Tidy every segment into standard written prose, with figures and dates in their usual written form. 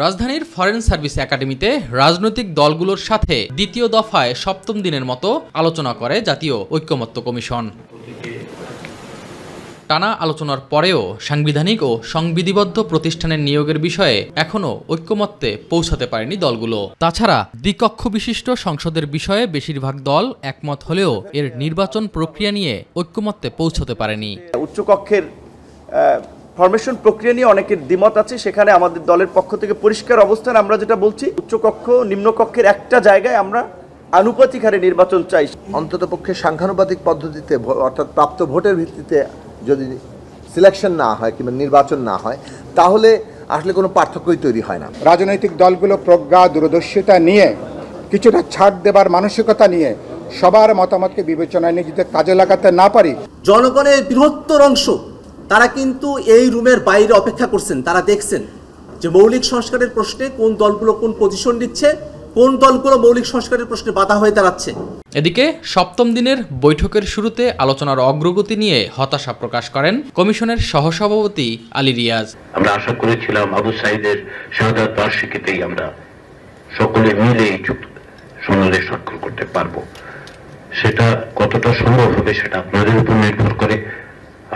রাজধানীর foreign service একাডেমিতে রাজনৈতিক দলগুলোর সাথে দ্বিতীয় দফায় সপ্তম দিনের মতো আলোচনা করে জাতীয় ঐক্যমত্য কমিশন। টানা আলোচনার পরেও সাংবিধানিক ও সংবিধিবদ্ধ প্রতিষ্ঠানের নিয়োগের বিষয়ে এখনও ঐক্যমত্যে পৌঁছাতে পারেনি দলগুলো। তাছাড়া দ্বিকক্ষ বিশিষ্ট সংসদের বিষয়ে বেশিরভাগ দল একমত হলেও এর নির্বাচন প্রক্রিয়া নিয়ে ঐক্যমত্যে পৌঁছাতে পারেনি। উচ্চকক্ষের ফরমেশন প্রক্রিয়া নিয়ে অনেকের দ্বিমত আছে। সেখানে আমাদের দলের পক্ষ থেকে পরিষ্কার অবস্থান, আমরা যেটা বলছি, উচ্চকক্ষ নিম্নকক্ষের একটা জায়গায় আমরা আনুপাতিক হারে নির্বাচন চাই। অন্ততপক্ষে সাংখ্যানুপাতিক পদ্ধতিতে অর্থাৎ প্রাপ্ত ভোটের ভিত্তিতে যদি সিলেকশন না হয় কিংবা নির্বাচন না হয় তাহলে আসলে কোনো পার্থক্যই তৈরি হয় না। রাজনৈতিক দলগুলো প্রজ্ঞা দূরদর্শিতা নিয়ে কিছুটা ছাড় দেবার মানসিকতা নিয়ে সবার মতামতকে বিবেচনায় নিয়ে যদি কাজে লাগাতে না পারি, জনগণের বৃহত্তর অংশ তারা কিন্তু এই রুমের বাইরে অপেক্ষা করছেন। তারা দেখছেন যে মৌলিক সংস্কারের প্রশ্নে কোন দলগুলো কোন পজিশন নিচ্ছে, কোন দলগুলো মৌলিক সংস্কারের প্রশ্নে বাধা হয়ে দাঁড়াচ্ছে। এদিকে সপ্তম দিনের বৈঠকের শুরুতে আলোচনার অগ্রগতি নিয়ে হতাশা প্রকাশ করেন কমিশনের সহসভাপতি আলী রিয়াজ। আমরা আশা করেছিলাম আবু সাইদের শাহাদাত বার্ষিকীতেই আমরা সকলে মিলে এই সনদে স্বাক্ষর করতে পারবো। সেটা কতটা সম্ভব হবে সেটা আপনাদের উপর নির্ভর করে।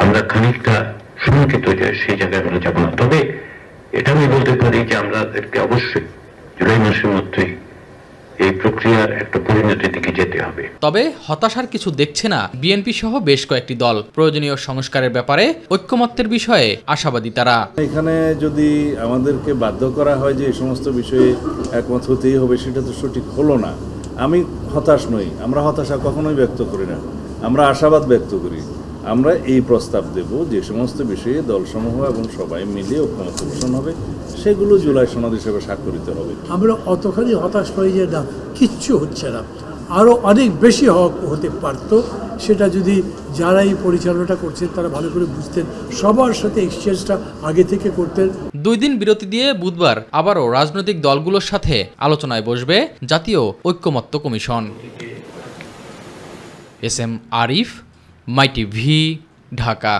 আমরা খানিকটা শঙ্কিত যে সেই জায়গায় আমরা যাব না। তবে এটা আমি বলতে পারি যে আমাদেরকে অবশ্যই জুলাই মাসের মধ্যেই এই প্রক্রিয়ার একটা পরিণতির দিকে যেতে হবে। তবে হতাশার কিছু দেখছে না বিএনপি সহ বেশ কয়েকটি দল। প্রয়োজনীয় সংস্কারের ব্যাপারে ঐক্যমত্যের বিষয়ে আশাবাদী তারা। এখানে যদি আমাদেরকে বাধ্য করা হয় যে এই সমস্ত বিষয়ে একমত হতেই হবে, সেটা তো সঠিক হলো না। আমি হতাশ নই, আমরা হতাশা কখনোই ব্যক্ত করি না, আমরা আশাবাদ ব্যক্ত করি। আমরা এই প্রস্তাব দেব যে সমস্ত বিষয়ে দলসমূহ এবং সবাই মিলে ঐক্যমত্য পোষণ হবে, সেগুলো জুলাই সনদ হিসেবে স্বাক্ষরিত হবে। আমরা অতখানি হতাশ হই যে না, কিচ্ছু হচ্ছে না, আরও অনেক বেশি হতে পারত। সেটা যদি যারা এই পরিচালনাটা করছেন তারা ভালো করে বুঝতেন, সবার সাথে এক্সচেঞ্জটা আগে থেকে করতেন। 2 দিন বিরতি দিয়ে বুধবার আবারও রাজনৈতিক দলগুলোর সাথে আলোচনায় বসবে জাতীয় ঐক্যমত্য কমিশন। এস এম আরিফ, মাই টিভি, ঢাকা।